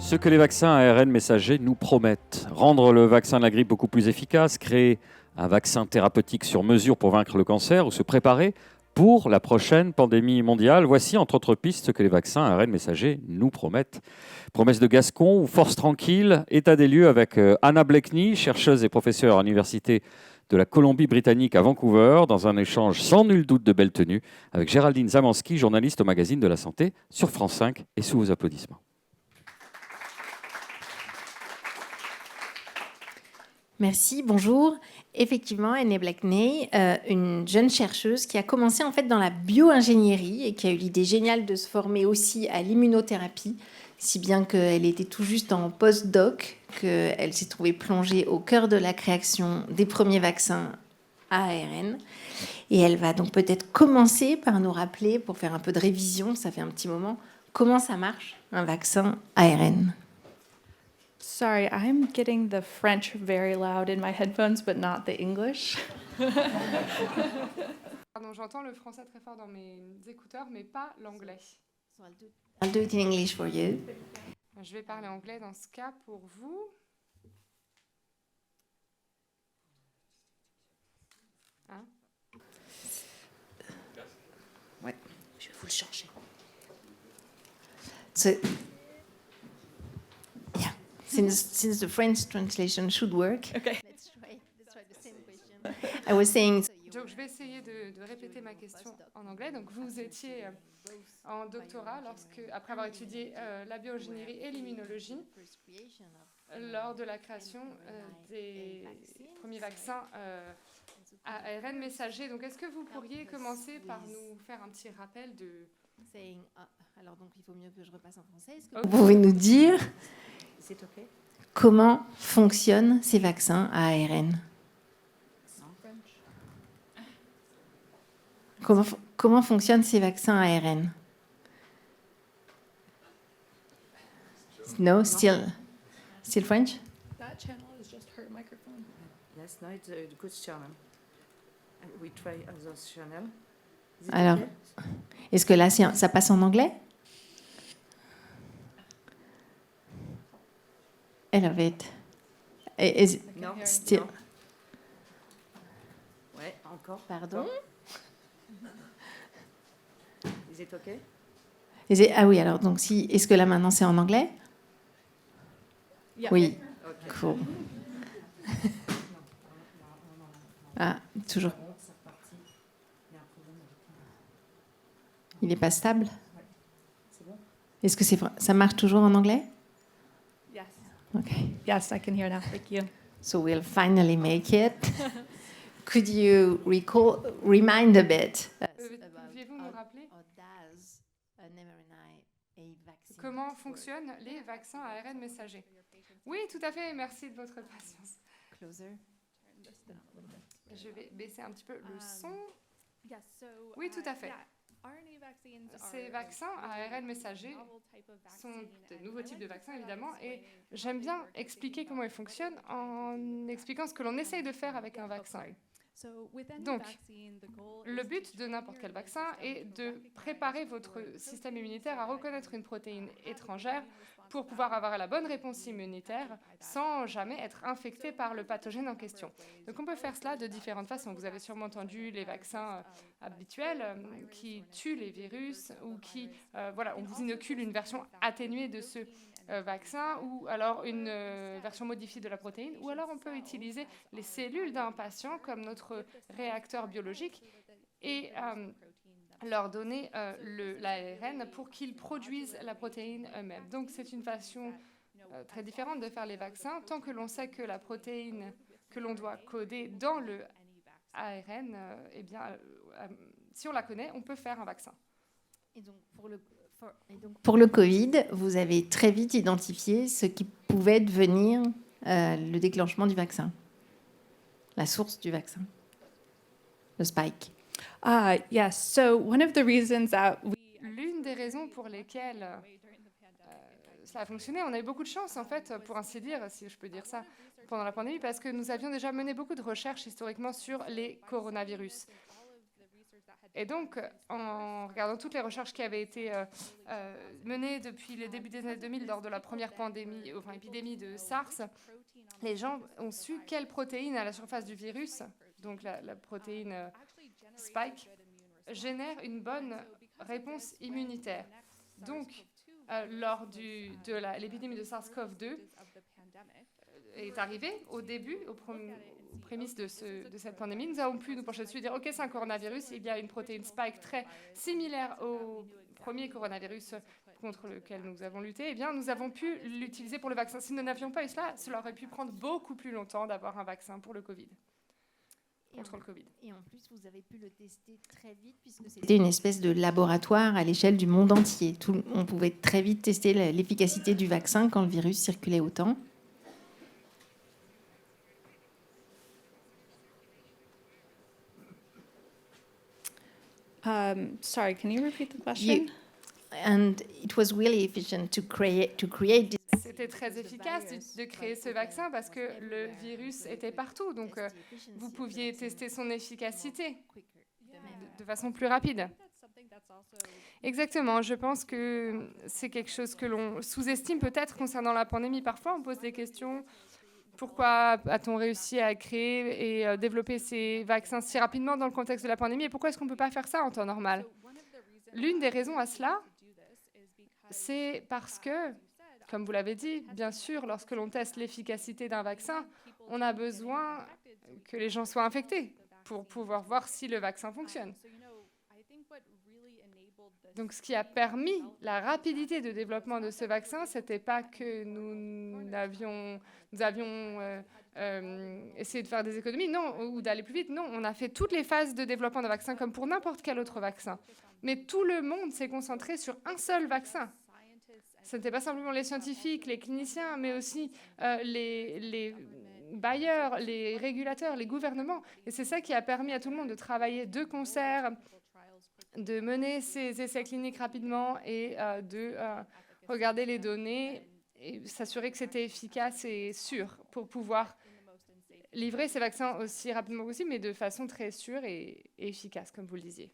Ce que les vaccins à ARN messager nous promettent, rendre le vaccin de la grippe beaucoup plus efficace, créer un vaccin thérapeutique sur mesure pour vaincre le cancer ou se préparer pour la prochaine pandémie mondiale. Voici entre autres pistes ce que les vaccins à ARN messager nous promettent. Promesse de Gascon ou force tranquille, état des lieux avec Anna Blakeney, chercheuse et professeure à l'université de la Colombie-Britannique à Vancouver, dans un échange sans nul doute de belle tenue avec Géraldine Zamanski, journaliste au magazine de la santé sur France 5 et sous vos applaudissements. Merci, bonjour. Effectivement, Anna Blakeney, une jeune chercheuse qui a commencé en fait dans la bio-ingénierie et qui a eu l'idée géniale de se former aussi à l'immunothérapie, si bien qu'elle était tout juste en post-doc, qu'elle s'est trouvée plongée au cœur de la création des premiers vaccins à ARN. Et elle va donc peut-être commencer par nous rappeler, pour faire un peu de révision, ça fait un petit moment, comment ça marche, un vaccin ARN. Sorry, I'm getting the French very loud in my headphones, but not the English. Pardon, j'entends le français très fort dans mes écouteurs, mais pas l'anglais. I'll do it in English for you. Je vais parler anglais dans ce cas pour vous. Hein? Ouais, je vais vous le changer. So, yeah, since the French translation should work, Okay. let's try the same question. I was saying. Donc, je vais essayer de répéter ma question en anglais. Donc, vous étiez en doctorat après avoir étudié la bio-ingénierie et l'immunologie lors de la création des premiers vaccins à ARN messager. Donc, est-ce que vous pourriez commencer par nous faire un petit rappel de... Alors, donc, il faut mieux que je repasse en français. Est-ce que vous pouvez nous dire comment fonctionnent ces vaccins à ARN ? Comment fonctionnent ces vaccins à ARN? No, still French? That channel is just her microphone. Yes, no, it's a good channel. And we try other channel. Is it Alors, okay? est-ce que là, ça passe en anglais? Elevate. No, Still. no. Ouais, encore. Pardon? Encore. Is it okay? Ah oui, alors, donc, est-ce que là, maintenant, c'est en anglais? Yeah. Oui. Okay. Cool. Ah, toujours. Il n'est pas stable? Est-ce que ça marche toujours en anglais? Yes. Okay. Yes, I can hear now. Thank you. So we'll finally make it. Could you remind a bit Pouviez-vous nous rappeler comment fonctionnent les vaccins à ARN messager? Oui, tout à fait. Merci de votre patience. Je vais baisser un petit peu le son. Oui, tout à fait. Ces vaccins à ARN messager sont de nouveaux types de vaccins, évidemment, et j'aime bien expliquer comment ils fonctionnent en expliquant ce que l'on essaye de faire avec un vaccin. Donc, le but de n'importe quel vaccin est de préparer votre système immunitaire à reconnaître une protéine étrangère pour pouvoir avoir la bonne réponse immunitaire sans jamais être infecté par le pathogène en question. Donc on peut faire cela de différentes façons. Vous avez sûrement entendu les vaccins habituels qui tuent les virus ou qui, on vous inocule une version atténuée de ce vaccin ou alors une version modifiée de la protéine, ou alors on peut utiliser les cellules d'un patient comme notre réacteur biologique et leur donner l'ARN pour qu'ils produisent la protéine eux-mêmes. Donc c'est une façon très différente de faire les vaccins. Tant que l'on sait que la protéine que l'on doit coder dans le ARN, si on la connaît, on peut faire un vaccin. Et donc pour le Covid, vous avez très vite identifié ce qui pouvait devenir le déclenchement du vaccin, la source du vaccin, le spike. Yes. So one of the reasons that L'une des raisons pour lesquelles ça a fonctionné, on a eu beaucoup de chance, en fait, pour ainsi dire, si je peux dire ça, pendant la pandémie, parce que nous avions déjà mené beaucoup de recherches historiquement sur les coronavirus. Et donc, en regardant toutes les recherches qui avaient été menées depuis le début des années 2000 lors de la première épidémie de SARS, les gens ont su quelle protéine à la surface du virus, donc la protéine Spike, génère une bonne réponse immunitaire. Donc, lors de l'épidémie de SARS-CoV-2 est arrivée au début, aux prémices de cette pandémie, nous avons pu nous pencher dessus et dire ok, c'est un coronavirus, il y a une protéine Spike très similaire au premier coronavirus contre lequel nous avons lutté, eh bien, nous avons pu l'utiliser pour le vaccin. Si nous n'avions pas eu cela aurait pu prendre beaucoup plus longtemps d'avoir un vaccin pour le Covid. Contre le Covid. Et en plus, vous avez pu le tester très vite puisque c'était une espèce de laboratoire à l'échelle du monde entier. On pouvait très vite tester l'efficacité du vaccin quand le virus circulait autant. Sorry, can you repeat the question? And it was really efficient to create this. C'était très efficace de créer ce vaccin parce que le virus était partout. Donc, vous pouviez tester son efficacité de façon plus rapide. Exactement. Je pense que c'est quelque chose que l'on sous-estime peut-être concernant la pandémie. Parfois, on pose des questions. Pourquoi a-t-on réussi à créer et développer ces vaccins si rapidement dans le contexte de la pandémie? Et pourquoi est-ce qu'on ne peut pas faire ça en temps normal? L'une des raisons à cela, c'est parce que, comme vous l'avez dit, bien sûr, lorsque l'on teste l'efficacité d'un vaccin, on a besoin que les gens soient infectés pour pouvoir voir si le vaccin fonctionne. Donc, ce qui a permis la rapidité de développement de ce vaccin, ce n'était pas que nous avions essayé de faire des économies, non, ou d'aller plus vite. Non, on a fait toutes les phases de développement d'un vaccin comme pour n'importe quel autre vaccin. Mais tout le monde s'est concentré sur un seul vaccin. Ce n'était pas simplement les scientifiques, les cliniciens, mais aussi les bailleurs, les régulateurs, les gouvernements. Et c'est ça qui a permis à tout le monde de travailler de concert, de mener ces essais cliniques rapidement et de regarder les données et s'assurer que c'était efficace et sûr pour pouvoir livrer ces vaccins aussi rapidement possible, mais de façon très sûre et efficace, comme vous le disiez.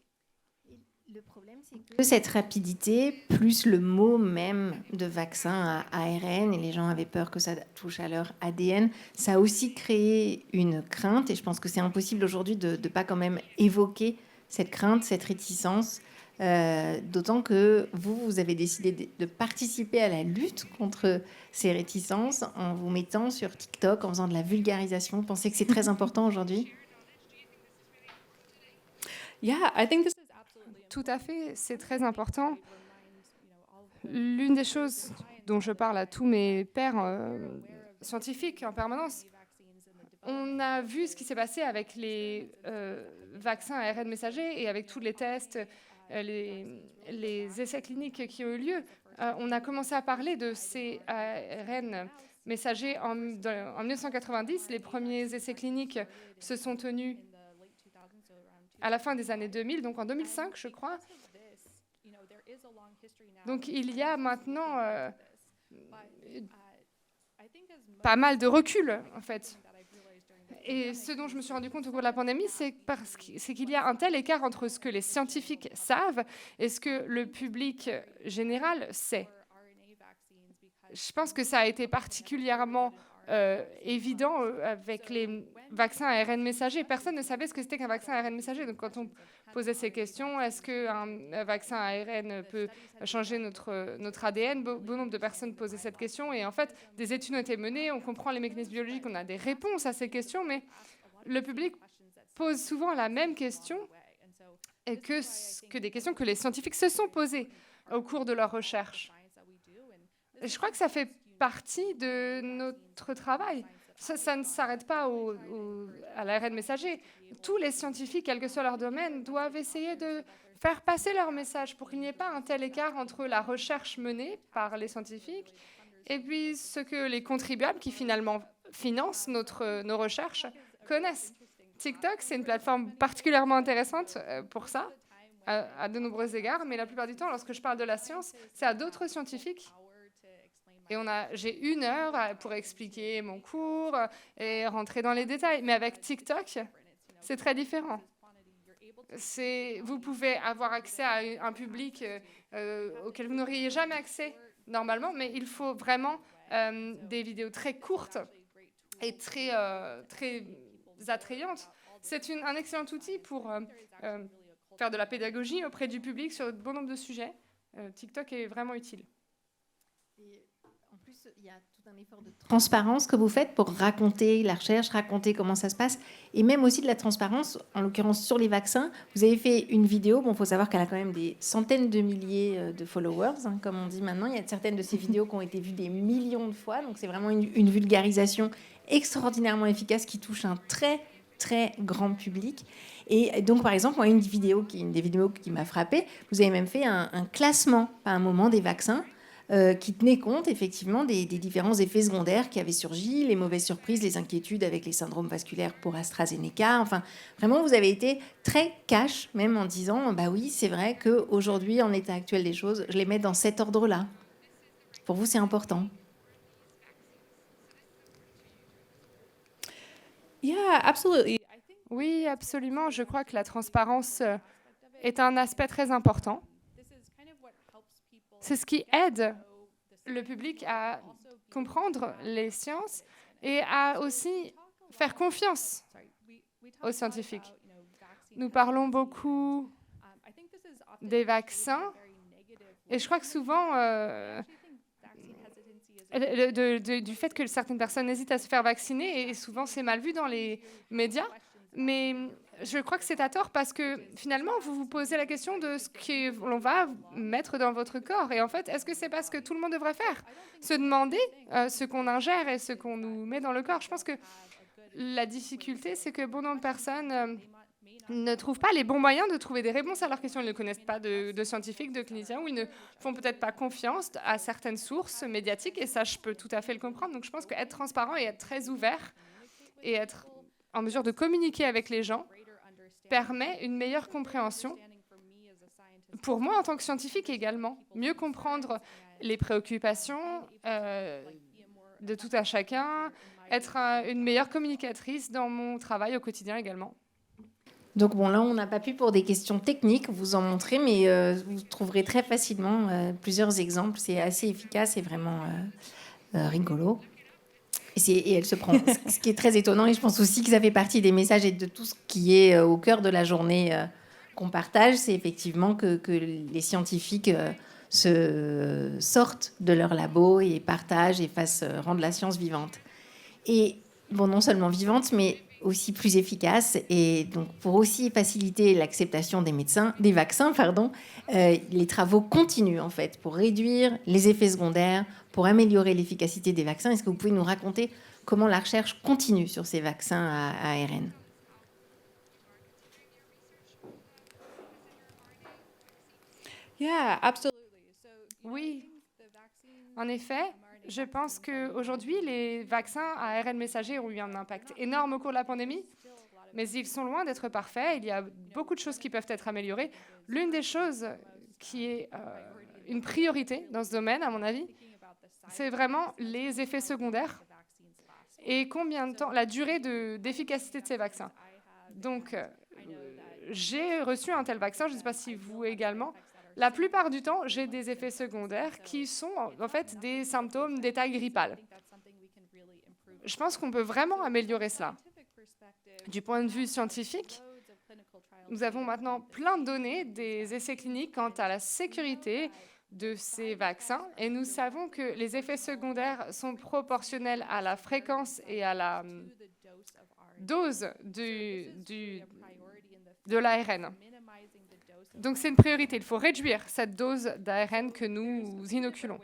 Le problème, c'est que cette rapidité, plus le mot même de vaccin à ARN, et les gens avaient peur que ça touche à leur ADN, ça a aussi créé une crainte, et je pense que c'est impossible aujourd'hui de ne pas quand même évoquer cette crainte, cette réticence, d'autant que vous avez décidé de participer à la lutte contre ces réticences en vous mettant sur TikTok, en faisant de la vulgarisation. Vous pensez que c'est très important aujourd'hui? Yeah, I think this is Tout à fait, c'est très important. L'une des choses dont je parle à tous mes pairs scientifiques en permanence, on a vu ce qui s'est passé avec les vaccins à ARN messager et avec tous les tests, les essais cliniques qui ont eu lieu. On a commencé à parler de ces ARN messagers en 1990. Les premiers essais cliniques se sont tenus à la fin des années 2000, donc en 2005, je crois. Donc il y a maintenant pas mal de recul, en fait. Et ce dont je me suis rendu compte au cours de la pandémie, c'est qu'il y a un tel écart entre ce que les scientifiques savent et ce que le public général sait. Je pense que ça a été particulièrement évident avec les vaccins à ARN messager. Personne ne savait ce que c'était qu'un vaccin à ARN messager. Donc quand on posait ces questions, est-ce qu'un vaccin à ARN peut changer notre ADN? Bon nombre de personnes posaient cette question. Et en fait, des études ont été menées, on comprend les mécanismes biologiques, on a des réponses à ces questions, mais le public pose souvent la même question et que des questions que les scientifiques se sont posées au cours de leur recherche. Et je crois que ça fait partie de notre travail. Ça ne s'arrête pas à l'ARN messager. Tous les scientifiques, quel que soit leur domaine, doivent essayer de faire passer leur message pour qu'il n'y ait pas un tel écart entre la recherche menée par les scientifiques et puis ce que les contribuables qui finalement financent nos recherches connaissent. TikTok, c'est une plateforme particulièrement intéressante pour ça, à de nombreux égards, mais la plupart du temps, lorsque je parle de la science, c'est à d'autres scientifiques. Et j'ai 1 heure pour expliquer mon cours et rentrer dans les détails. Mais avec TikTok, c'est très différent. Vous pouvez avoir accès à un public auquel vous n'auriez jamais accès normalement, mais il faut vraiment des vidéos très courtes et très attrayantes. C'est un excellent outil pour faire de la pédagogie auprès du public sur un bon nombre de sujets. TikTok est vraiment utile. Et en plus, il y a tout un effort de transparence que vous faites pour raconter la recherche, raconter comment ça se passe, et même aussi de la transparence, en l'occurrence sur les vaccins. Vous avez fait une vidéo, bon, il faut savoir qu'elle a quand même des centaines de milliers de followers, hein, comme on dit maintenant. Il y a certaines de ces vidéos qui ont été vues des millions de fois, donc c'est vraiment une vulgarisation extraordinairement efficace qui touche un très grand public. Et donc, par exemple, moi, une des vidéos qui m'a frappée, vous avez même fait un classement à un moment des vaccins qui tenait compte effectivement des différents effets secondaires qui avaient surgi, les mauvaises surprises, les inquiétudes avec les syndromes vasculaires pour AstraZeneca. Enfin, vraiment, vous avez été très cash, même en disant, bah oui, c'est vrai qu'aujourd'hui, en l'état actuel des choses, je les mets dans cet ordre-là. Pour vous, c'est important. Yeah, absolutely. Oui, absolument. Je crois que la transparence est un aspect très important. C'est ce qui aide le public à comprendre les sciences et à aussi faire confiance aux scientifiques. Nous parlons beaucoup des vaccins et je crois que souvent, du fait que certaines personnes hésitent à se faire vacciner, et souvent c'est mal vu dans les médias, mais je crois que c'est à tort parce que finalement, vous vous posez la question de ce que l'on va mettre dans votre corps. Et en fait, est-ce que c'est pas ce que tout le monde devrait faire? Se demander ce qu'on ingère et ce qu'on nous met dans le corps. Je pense que la difficulté, c'est que bon nombre de personnes ne trouvent pas les bons moyens de trouver des réponses à leurs questions. Ils ne connaissent pas de scientifiques, de cliniciens, ou ils ne font peut-être pas confiance à certaines sources médiatiques. Et ça, je peux tout à fait le comprendre. Donc je pense qu'être transparent et être très ouvert et être en mesure de communiquer avec les gens permet une meilleure compréhension. Pour moi, en tant que scientifique également, mieux comprendre les préoccupations de tout un chacun, être une meilleure communicatrice dans mon travail au quotidien également. Donc bon, là, on n'a pas pu pour des questions techniques vous en montrer, mais vous trouverez très facilement plusieurs exemples. C'est assez efficace et vraiment rigolo. Et elle se prend. Ce qui est très étonnant, et je pense aussi que ça fait partie des messages et de tout ce qui est au cœur de la journée qu'on partage, c'est effectivement que les scientifiques se sortent de leur labo et partagent et rendent la science vivante. Et bon, non seulement vivante, mais aussi plus efficace. Et donc, pour aussi faciliter l'acceptation des vaccins, les travaux continuent en fait pour réduire les effets secondaires, pour améliorer l'efficacité des vaccins. Est-ce que vous pouvez nous raconter comment la recherche continue sur ces vaccins à ARN? Yeah, absolutely. Oui, en effet, je pense qu'aujourd'hui, les vaccins à ARN messager ont eu un impact énorme au cours de la pandémie, mais ils sont loin d'être parfaits. Il y a beaucoup de choses qui peuvent être améliorées. L'une des choses qui est une priorité dans ce domaine, à mon avis, c'est vraiment les effets secondaires et combien de temps, la durée d'efficacité de ces vaccins. Donc, j'ai reçu un tel vaccin, je ne sais pas si vous également. La plupart du temps, j'ai des effets secondaires qui sont en fait des symptômes d'état grippal. Je pense qu'on peut vraiment améliorer cela. Du point de vue scientifique, nous avons maintenant plein de données des essais cliniques quant à la sécurité de ces vaccins et nous savons que les effets secondaires sont proportionnels à la fréquence et à la dose de l'ARN. Donc c'est une priorité, il faut réduire cette dose d'ARN que nous inoculons.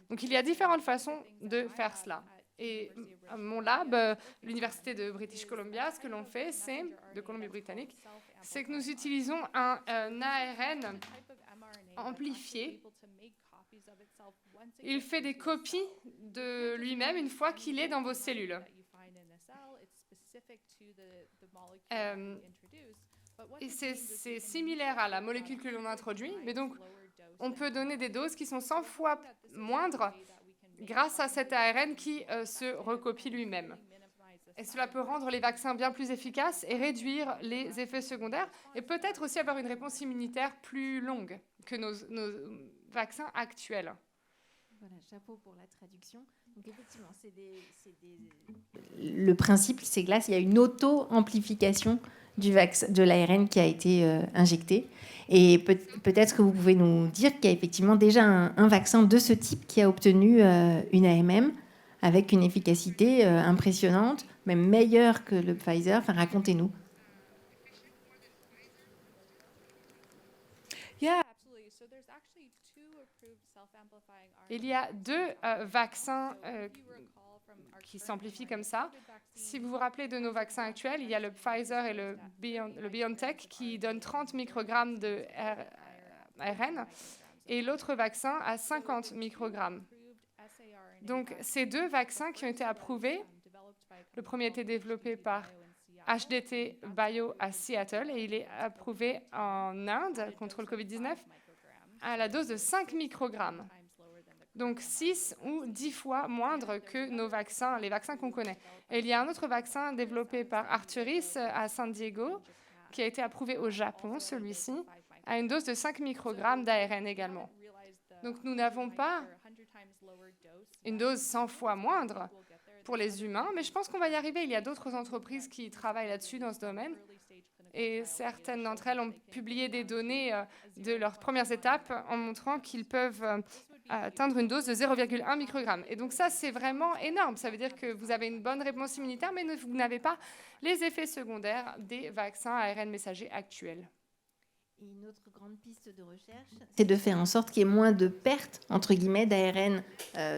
Donc il y a différentes façons de faire cela. Et mon lab, l'Université de British Columbia, ce que l'on fait, c'est, de Colombie-Britannique, c'est que nous utilisons un ARN amplifié. Il fait des copies de lui-même une fois qu'il est dans vos cellules. Et c'est similaire à la molécule que l'on introduit, mais donc on peut donner des doses qui sont 100 fois moindres grâce à cet ARN qui se recopie lui-même. Et cela peut rendre les vaccins bien plus efficaces et réduire les effets secondaires et peut-être aussi avoir une réponse immunitaire plus longue que nos vaccins actuels. Voilà, chapeau pour la traduction. Donc effectivement, le principe, c'est que là, il y a une auto-amplification de l'ARN qui a été injecté. Et peut-être que vous pouvez nous dire qu'il y a effectivement déjà un vaccin de ce type qui a obtenu une AMM avec une efficacité impressionnante, même meilleure que le Pfizer. Enfin, racontez-nous. Il y a 2 vaccins qui s'amplifient comme ça. Si vous vous rappelez de nos vaccins actuels, il y a le Pfizer et le BioNTech qui donnent 30 microgrammes de ARN et l'autre vaccin à 50 microgrammes. Donc, ces 2 vaccins qui ont été approuvés, le premier a été développé par HDT Bio à Seattle et il est approuvé en Inde contre le Covid-19 à la dose de 5 microgrammes. Donc 6 ou 10 fois moindre que nos vaccins, les vaccins qu'on connaît. Et il y a un autre vaccin développé par Arcturus à San Diego, qui a été approuvé au Japon, celui-ci, à une dose de 5 microgrammes d'ARN également. Donc nous n'avons pas une dose 100 fois moindre pour les humains, mais je pense qu'on va y arriver. Il y a d'autres entreprises qui travaillent là-dessus dans ce domaine. Et certaines d'entre elles ont publié des données de leurs premières étapes en montrant qu'ils peuvent atteindre une dose de 0,1 microgramme. Et donc ça, c'est vraiment énorme. Ça veut dire que vous avez une bonne réponse immunitaire, mais vous n'avez pas les effets secondaires des vaccins ARN messagers actuels. Et une autre grande piste de recherche, c'est de faire en sorte qu'il y ait moins de pertes, entre guillemets, d'ARN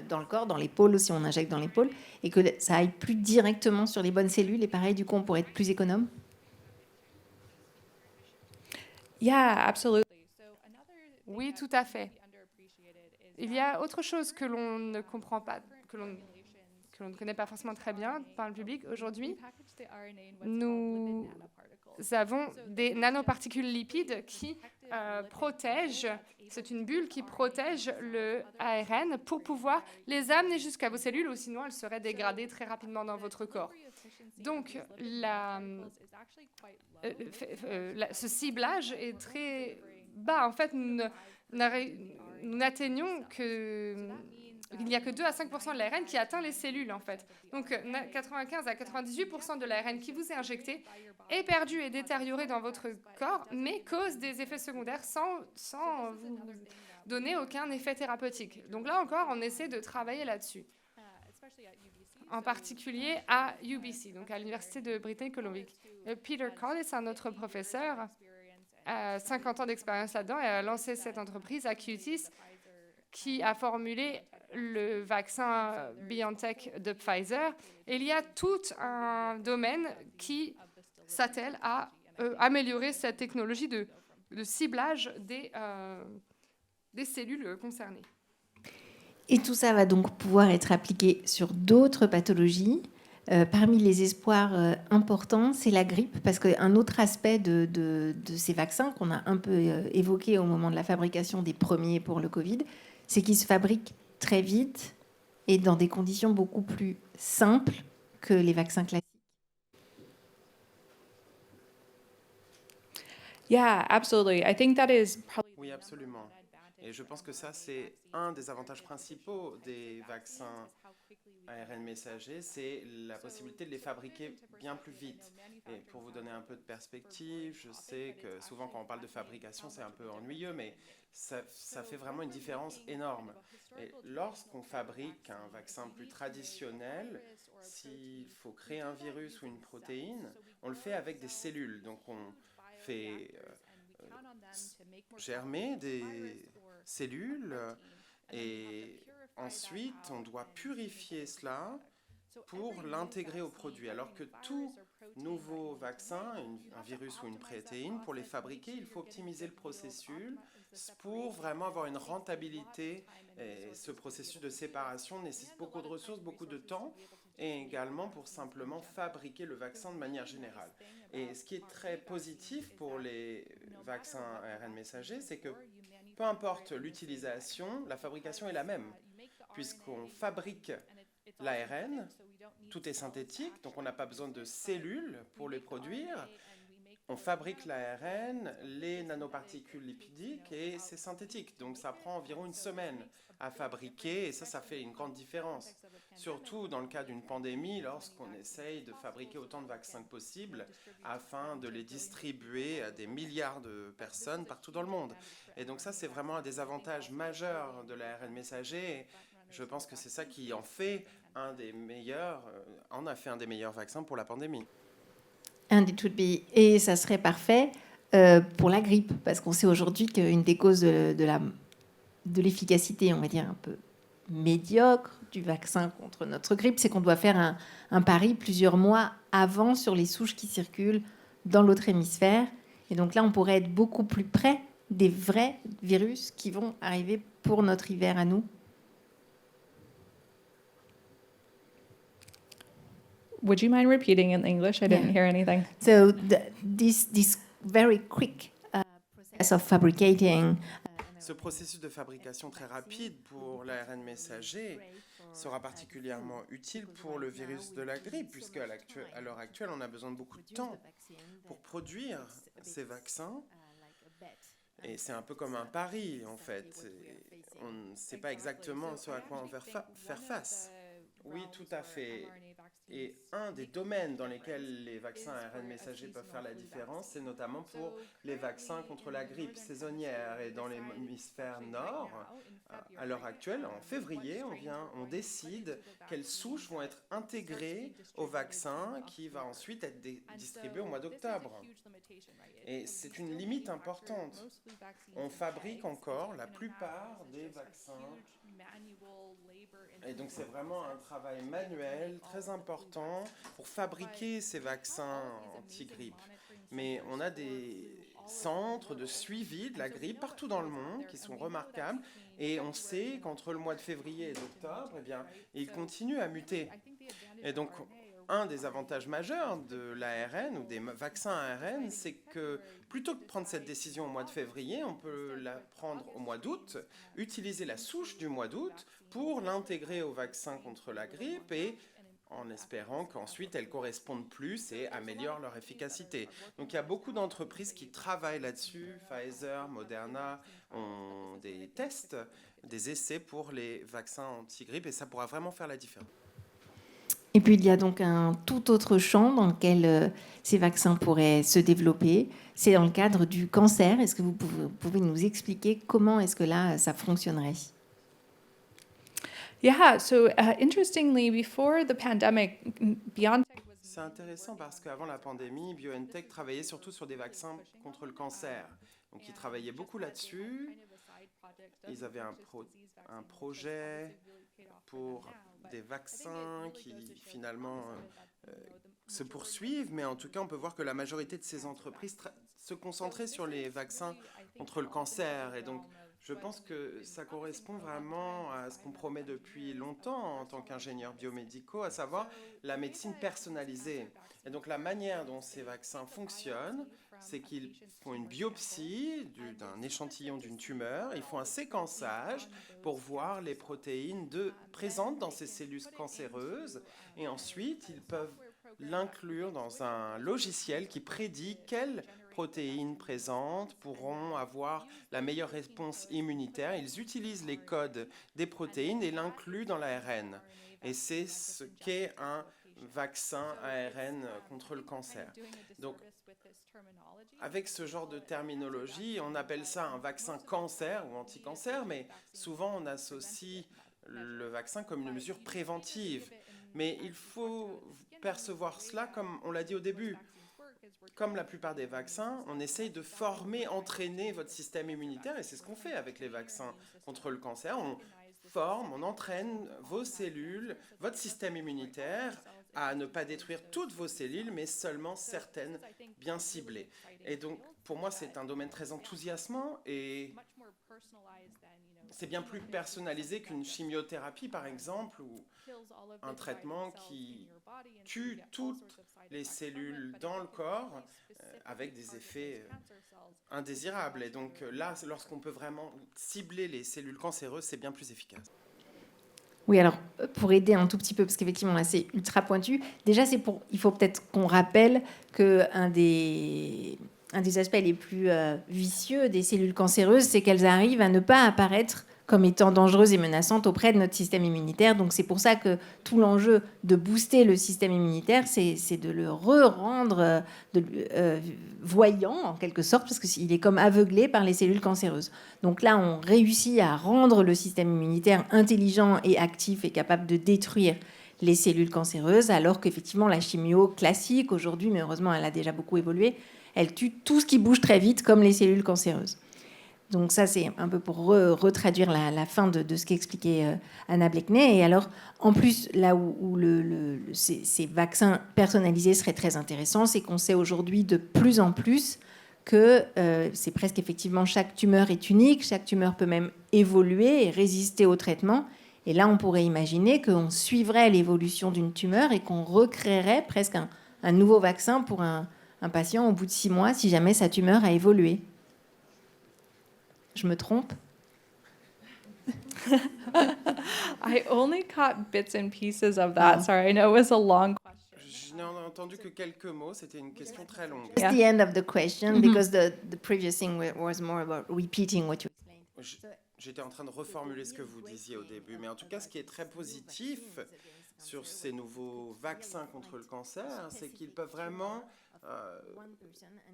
dans le corps, dans l'épaule aussi, on injecte dans l'épaule, et que ça aille plus directement sur les bonnes cellules. Et pareil, du coup, on pourrait être plus économe. Oui, tout à fait. Il y a autre chose que l'on ne comprend pas, que l'on ne connaît pas forcément très bien par le public aujourd'hui. Nous avons des nanoparticules lipides qui protègent, c'est une bulle qui protège le ARN pour pouvoir les amener jusqu'à vos cellules, ou sinon elles seraient dégradées très rapidement dans votre corps. Donc, ce ciblage est très bas. En fait, nous n'atteignons que... Il n'y a que 2 à 5% de l'ARN qui atteint les cellules, en fait. Donc, 95 à 98% de l'ARN qui vous est injecté est perdu et détérioré dans votre corps, mais cause des effets secondaires sans vous donner aucun effet thérapeutique. Donc là encore, on essaie de travailler là-dessus. En particulier à UBC, donc à l'Université de Britannique-Columbia. Peter Collis, un autre professeur, a 50 ans d'expérience là-dedans et a lancé cette entreprise, Acuitis, qui a formulé le vaccin BioNTech de Pfizer. Et il y a tout un domaine qui s'attelle à améliorer cette technologie de ciblage des cellules concernées. Et tout ça va donc pouvoir être appliqué sur d'autres pathologies. Parmi les espoirs importants, c'est la grippe, parce qu'un autre aspect de ces vaccins qu'on a un peu évoqué au moment de la fabrication des premiers pour le Covid, c'est qu'ils se fabriquent très vite et dans des conditions beaucoup plus simples que les vaccins classiques. Yeah, absolutely. I think that is probably... Oui, absolument. Et je pense que ça, c'est un des avantages principaux des vaccins ARN messagers, c'est la possibilité de les fabriquer bien plus vite. Et pour vous donner un peu de perspective, je sais que souvent quand on parle de fabrication, c'est un peu ennuyeux, mais ça fait vraiment une différence énorme. Et lorsqu'on fabrique un vaccin plus traditionnel, s'il faut créer un virus ou une protéine, on le fait avec des cellules. Donc on fait germer des cellules et ensuite on doit purifier cela pour l'intégrer au produit. Alors que tout nouveau vaccin, un virus ou une protéine, pour les fabriquer, il faut optimiser le processus pour vraiment avoir une rentabilité. Et ce processus de séparation nécessite beaucoup de ressources, beaucoup de temps, et également pour simplement fabriquer le vaccin de manière générale. Et ce qui est très positif pour les vaccins ARN messagers, c'est que peu importe l'utilisation, la fabrication est la même, puisqu'on fabrique l'ARN, tout est synthétique, donc on n'a pas besoin de cellules pour les produire. On fabrique l'ARN, les nanoparticules lipidiques et c'est synthétique. Donc ça prend environ une semaine à fabriquer et ça fait une grande différence. Surtout dans le cas d'une pandémie, lorsqu'on essaye de fabriquer autant de vaccins que possible afin de les distribuer à des milliards de personnes partout dans le monde. Et donc ça, c'est vraiment un des avantages majeurs de l'ARN messager. Je pense que c'est ça qui en fait un des meilleurs, en a fait un des meilleurs vaccins pour la pandémie. Et ça serait parfait pour la grippe, parce qu'on sait aujourd'hui qu'une des causes de l'efficacité, on va dire, un peu médiocre du vaccin contre notre grippe, c'est qu'on doit faire un pari plusieurs mois avant sur les souches qui circulent dans l'autre hémisphère. Et donc là, on pourrait être beaucoup plus près des vrais virus qui vont arriver pour notre hiver à nous. Would you mind repeating in English? I didn't hear anything. So this very quick process of fabricating. Ce processus de fabrication très rapide pour l'ARN messager sera particulièrement utile pour le virus de la grippe, puisque à l'heure actuelle, on a besoin de beaucoup de temps pour produire ces vaccins. Et c'est un peu comme un pari, en fait. On ne sait pas exactement ce à quoi on va faire face. Oui, tout à fait. Et un des domaines dans lesquels les vaccins ARN messagers peuvent faire la différence, c'est notamment pour les vaccins contre la grippe saisonnière. Et dans l'hémisphère nord, à l'heure actuelle, en février, on décide quelles souches vont être intégrées au vaccin qui va ensuite être distribué au mois d'octobre. Et c'est une limite importante. On fabrique encore la plupart des vaccins. Et donc c'est vraiment un travail manuel très important pour fabriquer ces vaccins anti-grippe. Mais on a des centres de suivi de la grippe partout dans le monde qui sont remarquables. Et on sait qu'entre le mois de février et d'octobre, eh bien, ils continuent à muter. Et donc, un des avantages majeurs de l'ARN ou des vaccins ARN, c'est que plutôt que de prendre cette décision au mois de février, on peut la prendre au mois d'août, utiliser la souche du mois d'août pour l'intégrer au vaccin contre la grippe et en espérant qu'ensuite elles correspondent plus et améliorent leur efficacité. Donc il y a beaucoup d'entreprises qui travaillent là-dessus. Pfizer, Moderna ont des tests, des essais pour les vaccins anti-grippe et ça pourra vraiment faire la différence. Et puis, il y a donc un tout autre champ dans lequel ces vaccins pourraient se développer. C'est dans le cadre du cancer. Est-ce que vous pouvez nous expliquer comment est-ce que là, ça fonctionnerait? Yeah, so interestingly, before the pandemic, BioNTech was... C'est intéressant parce qu'avant la pandémie, BioNTech travaillait surtout sur des vaccins contre le cancer. Donc, ils travaillaient beaucoup là-dessus. Ils avaient un projet pour des vaccins qui finalement se poursuivent, mais en tout cas, on peut voir que la majorité de ces entreprises se concentraient sur les vaccins contre le cancer. Et donc, je pense que ça correspond vraiment à ce qu'on promet depuis longtemps en tant qu'ingénieurs biomédicaux, à savoir la médecine personnalisée. Et donc, la manière dont ces vaccins fonctionnent, c'est qu'ils font une biopsie d'un échantillon d'une tumeur, ils font un séquençage pour voir les protéines présentes dans ces cellules cancéreuses, et ensuite, ils peuvent l'inclure dans un logiciel qui prédit quelles protéines présentes pourront avoir la meilleure réponse immunitaire. Ils utilisent les codes des protéines et l'incluent dans l'ARN. Et c'est ce qu'est un vaccin ARN contre le cancer. Donc, avec ce genre de terminologie, on appelle ça un vaccin cancer ou anti-cancer, mais souvent on associe le vaccin comme une mesure préventive. Mais il faut percevoir cela comme on l'a dit au début. Comme la plupart des vaccins, on essaye de former, entraîner votre système immunitaire, et c'est ce qu'on fait avec les vaccins contre le cancer. On forme, on entraîne vos cellules, votre système immunitaire, à ne pas détruire toutes vos cellules, mais seulement certaines bien ciblées. Et donc, pour moi, c'est un domaine très enthousiasmant et c'est bien plus personnalisé qu'une chimiothérapie, par exemple, ou un traitement qui tue toutes les cellules dans le corps avec des effets indésirables. Et donc là, lorsqu'on peut vraiment cibler les cellules cancéreuses, c'est bien plus efficace. Oui, alors pour aider un tout petit peu, parce qu'effectivement là c'est ultra pointu, déjà il faut peut-être qu'on rappelle qu'un des aspects les plus vicieux des cellules cancéreuses, c'est qu'elles arrivent à ne pas apparaître comme étant dangereuses et menaçantes auprès de notre système immunitaire. Donc c'est pour ça que tout l'enjeu de booster le système immunitaire, c'est de le rendre voyant en quelque sorte, parce qu'il est comme aveuglé par les cellules cancéreuses. Donc là, on réussit à rendre le système immunitaire intelligent et actif et capable de détruire les cellules cancéreuses, alors qu'effectivement la chimio classique aujourd'hui, mais heureusement elle a déjà beaucoup évolué, elle tue tout ce qui bouge très vite comme les cellules cancéreuses. Donc ça, c'est un peu pour retraduire la fin de ce qu'expliquait Anna Bleckney. Et alors, en plus, là où ces vaccins personnalisés seraient très intéressants, c'est qu'on sait aujourd'hui de plus en plus que c'est presque effectivement chaque tumeur est unique, chaque tumeur peut même évoluer et résister au traitement. Et là, on pourrait imaginer qu'on suivrait l'évolution d'une tumeur et qu'on recréerait presque un nouveau vaccin pour un patient au bout de 6 mois si jamais sa tumeur a évolué. Je me trompe? I only caught bits and pieces of that. Sorry, I know it was a long question. Je n'ai entendu que quelques mots, c'était une question très longue. It's the end of the question because the previous thing was more about repeating what you explained. J'étais en train de reformuler ce que vous disiez au début, mais en tout cas, ce qui est très positif sur ces nouveaux vaccins contre le cancer, c'est qu'ils peuvent vraiment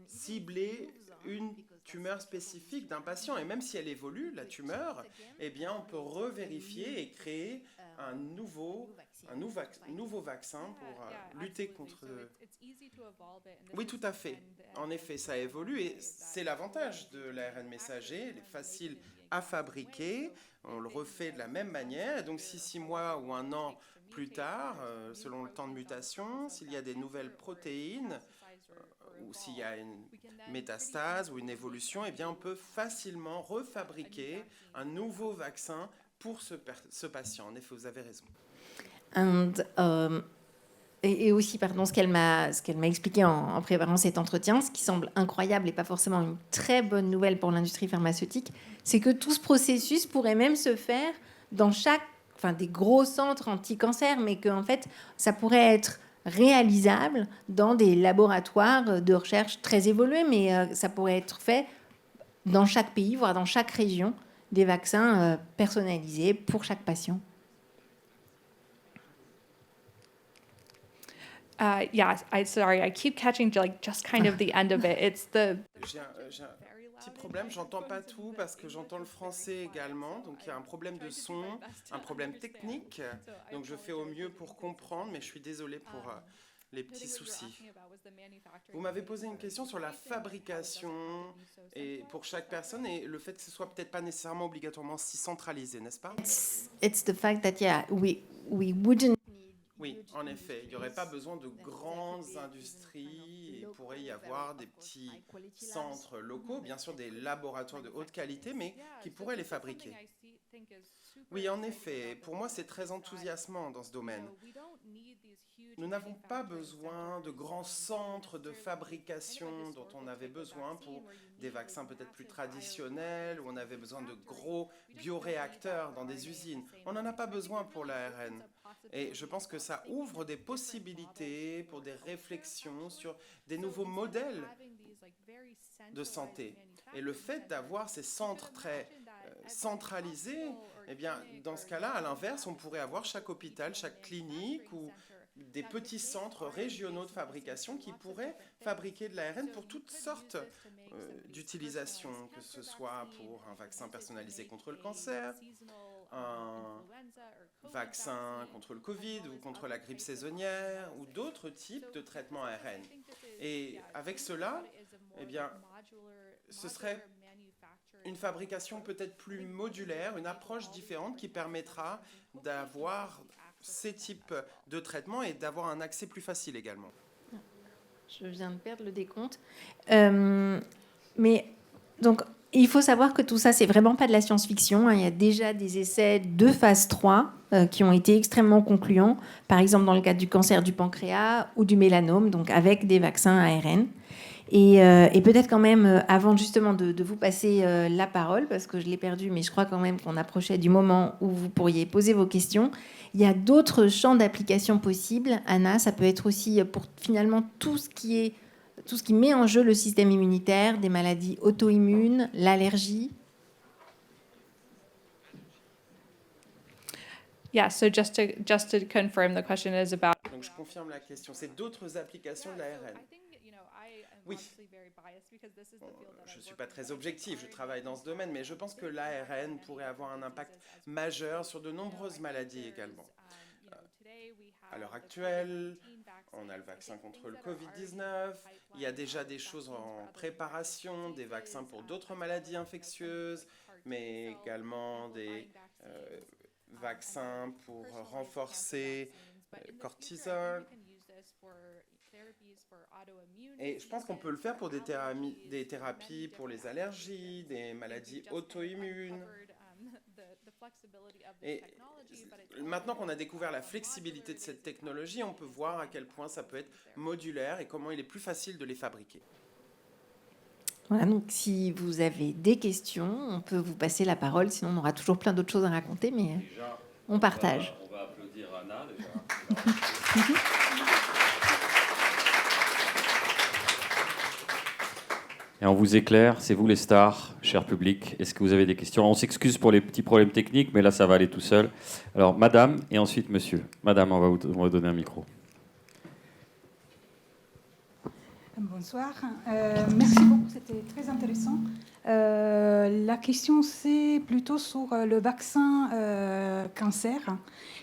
cibler une tumeur spécifique d'un patient. Et même si elle évolue, la tumeur, eh bien, on peut revérifier et créer un nouveau vaccin pour lutter contre... Oui, tout à fait. En effet, ça évolue et c'est l'avantage de l'ARN messager. Il est facile à fabriquer, on le refait de la même manière. Et donc, si 6 mois ou 1 an plus tard, selon le temps de mutation, s'il y a des nouvelles protéines, ou s'il y a une métastase ou une évolution, eh bien, on peut facilement refabriquer un nouveau vaccin pour ce patient. En effet, vous avez raison. Et aussi, ce qu'elle m'a expliqué en préparant cet entretien, ce qui semble incroyable et pas forcément une très bonne nouvelle pour l'industrie pharmaceutique, c'est que tout ce processus pourrait même se faire dans des gros centres anti-cancer, mais qu'en fait, ça pourrait être réalisable dans des laboratoires de recherche très évolués, mais ça pourrait être fait dans chaque pays, voire dans chaque région, des vaccins personnalisés pour chaque patient. Sorry, I keep catching just kind of the end of it. It's the... J'ai un petit problème, j'entends pas tout parce que j'entends le français également, donc il y a un problème de son, un problème technique, donc je fais au mieux pour comprendre, mais je suis désolée pour les petits soucis. Vous m'avez posé une question sur la fabrication et pour chaque personne et le fait que ce soit peut-être pas nécessairement obligatoirement si centralisé, n'est-ce pas? It's the fact that we wouldn't. Oui, en effet, il n'y aurait pas besoin de grandes industries, il pourrait y avoir des petits centres locaux, bien sûr des laboratoires de haute qualité, mais qui pourraient les fabriquer. Oui, en effet, pour moi c'est très enthousiasmant dans ce domaine. Nous n'avons pas besoin de grands centres de fabrication dont on avait besoin pour des vaccins peut-être plus traditionnels, où on avait besoin de gros bioréacteurs dans des usines. On n'en a pas besoin pour l'ARN. Et je pense que ça ouvre des possibilités pour des réflexions sur des nouveaux modèles de santé. Et le fait d'avoir ces centres très centralisés, eh bien, dans ce cas-là, à l'inverse, on pourrait avoir chaque hôpital, chaque clinique ou des petits centres régionaux de fabrication qui pourraient fabriquer de l'ARN pour toutes sortes d'utilisations, que ce soit pour un vaccin personnalisé contre le cancer, un vaccin contre le Covid ou contre la grippe saisonnière ou d'autres types de traitements ARN. Et avec cela, eh bien, ce serait une fabrication peut-être plus modulaire, une approche différente qui permettra d'avoir ces types de traitements et d'avoir un accès plus facile également. Je viens de perdre le décompte. Mais donc, il faut savoir que tout ça, c'est vraiment pas de la science-fiction. Il y a déjà des essais de phase 3 qui ont été extrêmement concluants, par exemple dans le cadre du cancer du pancréas ou du mélanome, donc avec des vaccins ARN. Et peut-être quand même, avant justement de vous passer la parole, parce que je l'ai perdue, mais je crois quand même qu'on approchait du moment où vous pourriez poser vos questions, il y a d'autres champs d'application possibles. Anna, ça peut être aussi pour finalement tout ce qui met en jeu le système immunitaire, des maladies auto-immunes, l'allergie. Yeah, so just to confirm, the question is about. Donc je confirme la question. C'est d'autres applications de l'ARN. Oui. Je ne suis pas très objectif, je travaille dans ce domaine, mais je pense que l'ARN pourrait avoir un impact majeur sur de nombreuses maladies également. À l'heure actuelle, on a le vaccin contre le Covid-19, il y a déjà des choses en préparation, des vaccins pour d'autres maladies infectieuses, mais également des vaccins pour renforcer le cortisol. Et je pense qu'on peut le faire pour des thérapies pour les allergies, des maladies auto-immunes. Et maintenant qu'on a découvert la flexibilité de cette technologie, on peut voir à quel point ça peut être modulaire et comment il est plus facile de les fabriquer. Voilà, donc si vous avez des questions, on peut vous passer la parole, sinon on aura toujours plein d'autres choses à raconter, mais déjà, on partage. On va applaudir Anna déjà. Et on vous éclaire, c'est vous les stars, cher public. Est-ce que vous avez des questions? On s'excuse pour les petits problèmes techniques, mais là, ça va aller tout seul. Alors, madame, et ensuite monsieur. Madame, on va vous donner un micro. Bonsoir. Merci beaucoup, c'était très intéressant. La question, c'est plutôt sur le vaccin cancer.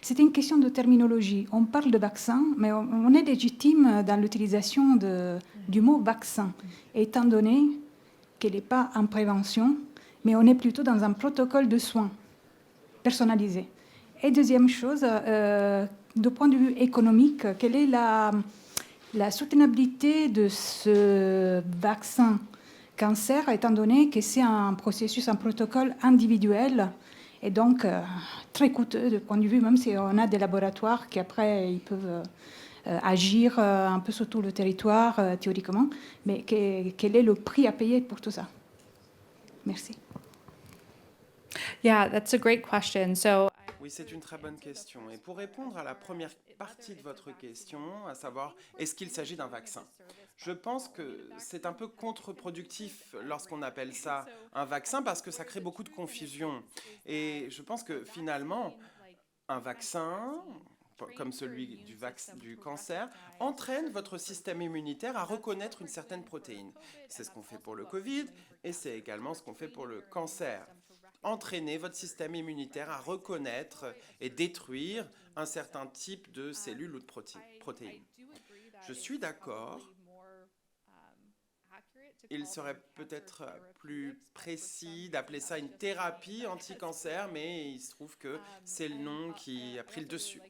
C'était une question de terminologie. On parle de vaccin, mais on est légitime dans l'utilisation du mot vaccin, étant donné qu'il n'est pas en prévention, mais on est plutôt dans un protocole de soins personnalisé. Et deuxième chose, de point de vue économique, quelle est la soutenabilité de ce vaccin cancer, étant donné que c'est un processus, un protocole individuel et donc très coûteux de point de vue, même si on a des laboratoires qui après ils peuvent agir un peu sur tout le territoire théoriquement, mais quel est le prix à payer pour tout ça? Merci. Yeah, that's a great question. Oui, c'est une très bonne question. Et pour répondre à la première partie de votre question, à savoir, est-ce qu'il s'agit d'un vaccin? Je pense que c'est un peu contre-productif lorsqu'on appelle ça un vaccin parce que ça crée beaucoup de confusion. Et je pense que finalement, un vaccin, comme celui du cancer, entraîne votre système immunitaire à reconnaître une certaine protéine. C'est ce qu'on fait pour le Covid et c'est également ce qu'on fait pour le cancer. Entraîner votre système immunitaire à reconnaître et détruire un certain type de cellules ou de protéines. Je suis d'accord. Il serait peut-être plus précis d'appeler ça une thérapie anti-cancer, mais il se trouve que c'est le nom qui a pris le dessus.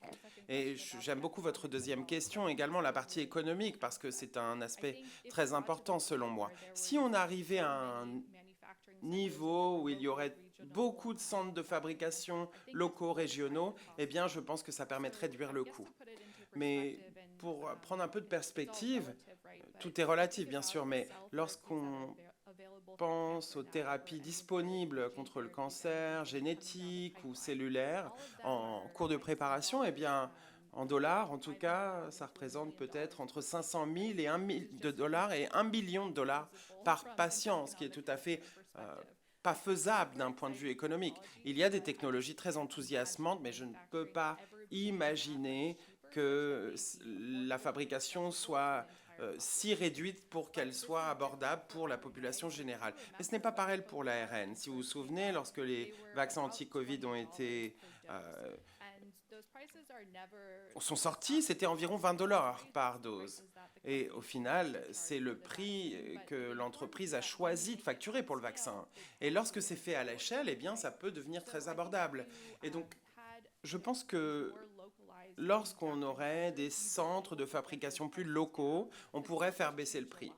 Et j'aime beaucoup votre deuxième question, également la partie économique, parce que c'est un aspect très important selon moi. Si on arrivait à un niveau où il y aurait beaucoup de centres de fabrication locaux, régionaux, eh bien, je pense que ça permettrait de réduire le coût. Mais pour prendre un peu de perspective, tout est relatif, bien sûr, mais lorsqu'on pense aux thérapies disponibles contre le cancer, génétique ou cellulaire, en cours de préparation, eh bien, en dollars, en tout cas, ça représente peut-être entre 500 000 et 1 000 $ et 1 million de dollars par patient, ce qui est tout à fait pas faisable d'un point de vue économique. Il y a des technologies très enthousiasmantes, mais je ne peux pas imaginer que la fabrication soit si réduite pour qu'elle soit abordable pour la population générale. Mais ce n'est pas pareil pour l'ARN. Si vous vous souvenez, lorsque les vaccins anti-Covid sont sortis, c'était environ 20 $ par dose. Et au final, c'est le prix que l'entreprise a choisi de facturer pour le vaccin. Et lorsque c'est fait à l'échelle, eh bien, ça peut devenir très abordable. Et donc, je pense que lorsqu'on aurait des centres de fabrication plus locaux, on pourrait faire baisser le prix.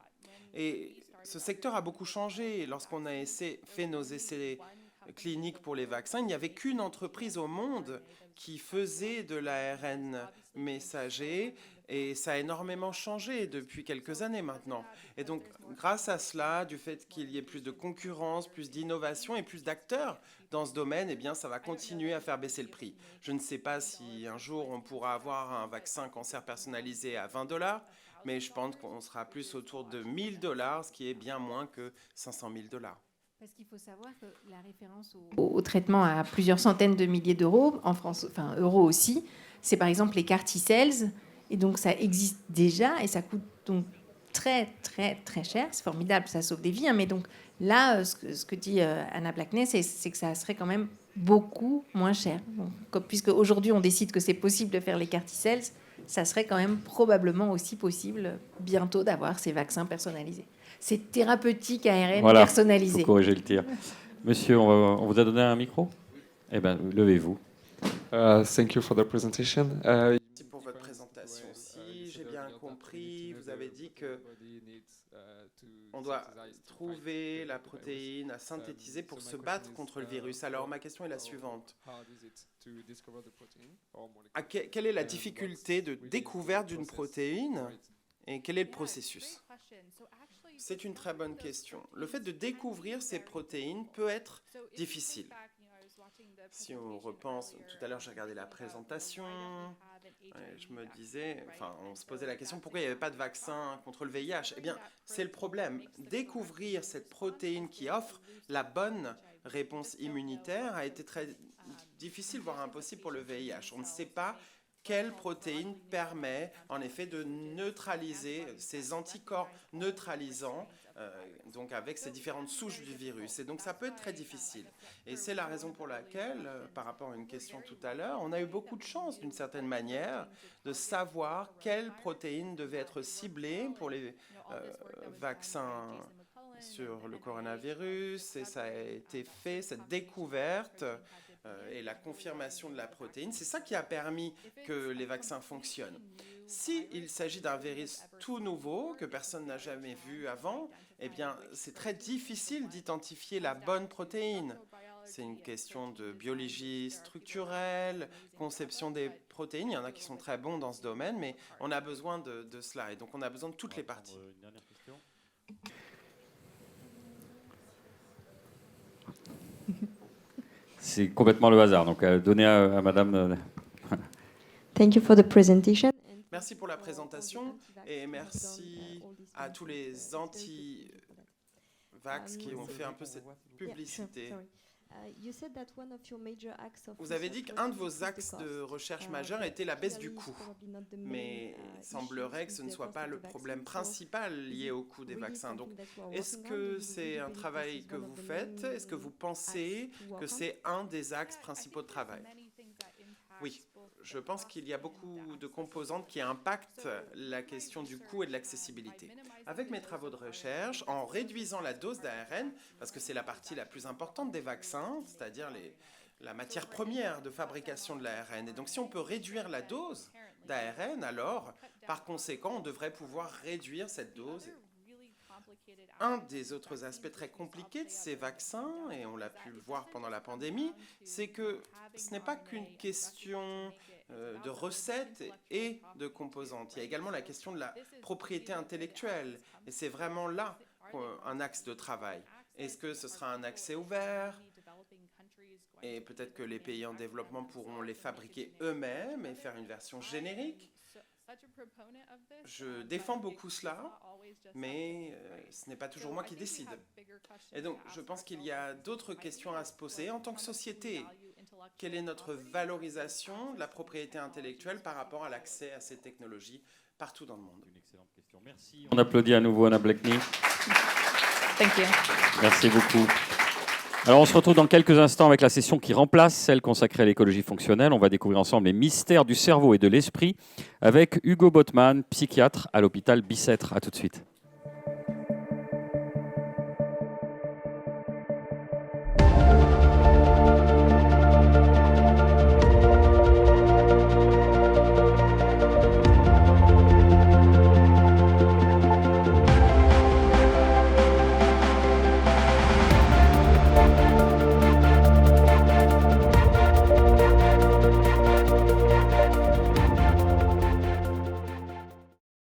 Et ce secteur a beaucoup changé. Lorsqu'on a fait nos essais cliniques pour les vaccins, il n'y avait qu'une entreprise au monde qui faisait de l'ARN messager et ça a énormément changé depuis quelques années maintenant. Et donc, grâce à cela, du fait qu'il y ait plus de concurrence, plus d'innovation et plus d'acteurs dans ce domaine, eh bien, ça va continuer à faire baisser le prix. Je ne sais pas si un jour on pourra avoir un vaccin cancer personnalisé à $20, mais je pense qu'on sera plus autour de $1000, ce qui est bien moins que $500 000. Parce qu'il faut savoir que la référence au traitement à plusieurs centaines de milliers d'euros, en France, enfin euros aussi, c'est par exemple les CAR T-cells, et donc ça existe déjà, et ça coûte donc très, très, très cher. C'est formidable, ça sauve des vies, hein, mais donc là, ce que dit Anna Blackney, c'est que ça serait quand même beaucoup moins cher. Donc, puisque aujourd'hui on décide que c'est possible de faire les CAR T-cells, ça serait quand même probablement aussi possible bientôt d'avoir ces vaccins personnalisés. C'est thérapeutique ARN personnalisé. Il faut corriger le tir. Monsieur, on vous a donné un micro ? Eh bien, levez-vous. Thank you for the presentation. Merci pour votre présentation aussi. J'ai bien compris, vous avez dit que on doit trouver la protéine à synthétiser pour se battre contre le virus. Alors, ma question est la suivante. Quelle est la difficulté de découverte d'une protéine et quel est le processus ? C'est une très bonne question. Le fait de découvrir ces protéines peut être difficile. Si on repense, tout à l'heure j'ai regardé la présentation, je me disais, on se posait la question pourquoi il n'y avait pas de vaccin contre le VIH. Eh bien, c'est le problème. Découvrir cette protéine qui offre la bonne réponse immunitaire a été très difficile, voire impossible pour le VIH. On ne sait pas quelle protéine permet en effet de neutraliser ces anticorps neutralisants donc avec ces différentes souches du virus. Et donc ça peut être très difficile. Et c'est la raison pour laquelle, par rapport à une question tout à l'heure, on a eu beaucoup de chance d'une certaine manière de savoir quelle protéine devait être ciblée pour les vaccins sur le coronavirus. Et ça a été fait, cette découverte et la confirmation de la protéine. C'est ça qui a permis que les vaccins fonctionnent. S'il s'agit d'un virus tout nouveau, que personne n'a jamais vu avant, eh bien, c'est très difficile d'identifier la bonne protéine. C'est une question de biologie structurelle, conception des protéines. Il y en a qui sont très bons dans ce domaine, mais on a besoin de cela. Et donc, on a besoin de toutes les parties. Une dernière question. C'est complètement le hasard. Donc, donnez à Madame. Thank you for the presentation. Merci pour la présentation et merci à tous les anti-vax qui ont fait un peu cette publicité. Vous avez dit qu'un de vos axes de recherche majeurs était la baisse du coût, mais il semblerait que ce ne soit pas le problème principal lié au coût des vaccins. Donc, est-ce que c'est un travail que vous faites ? Est-ce que vous pensez que c'est un des axes principaux de travail ? Oui, je pense qu'il y a beaucoup de composantes qui impactent la question du coût et de l'accessibilité. Avec mes travaux de recherche, en réduisant la dose d'ARN, parce que c'est la partie la plus importante des vaccins, c'est-à-dire la matière première de fabrication de l'ARN. Et donc, si on peut réduire la dose d'ARN, alors, par conséquent, on devrait pouvoir réduire cette dose. Un des autres aspects très compliqués de ces vaccins, et on l'a pu le voir pendant la pandémie, c'est que ce n'est pas qu'une question de recettes et de composantes. Il y a également la question de la propriété intellectuelle. Et c'est vraiment là un axe de travail. Est-ce que ce sera un accès ouvert ? Et peut-être que les pays en développement pourront les fabriquer eux-mêmes et faire une version générique. Je défends beaucoup cela, mais ce n'est pas toujours moi qui décide. Et donc, je pense qu'il y a d'autres questions à se poser en tant que société. Quelle est notre valorisation de la propriété intellectuelle par rapport à l'accès à ces technologies partout dans le monde ? Une excellente question. Merci. On applaudit à nouveau Anna Blackney. Thank you. Merci beaucoup. Alors, on se retrouve dans quelques instants avec la session qui remplace celle consacrée à l'écologie fonctionnelle. On va découvrir ensemble les mystères du cerveau et de l'esprit avec Hugo Botman, psychiatre à l'hôpital Bicêtre. À tout de suite.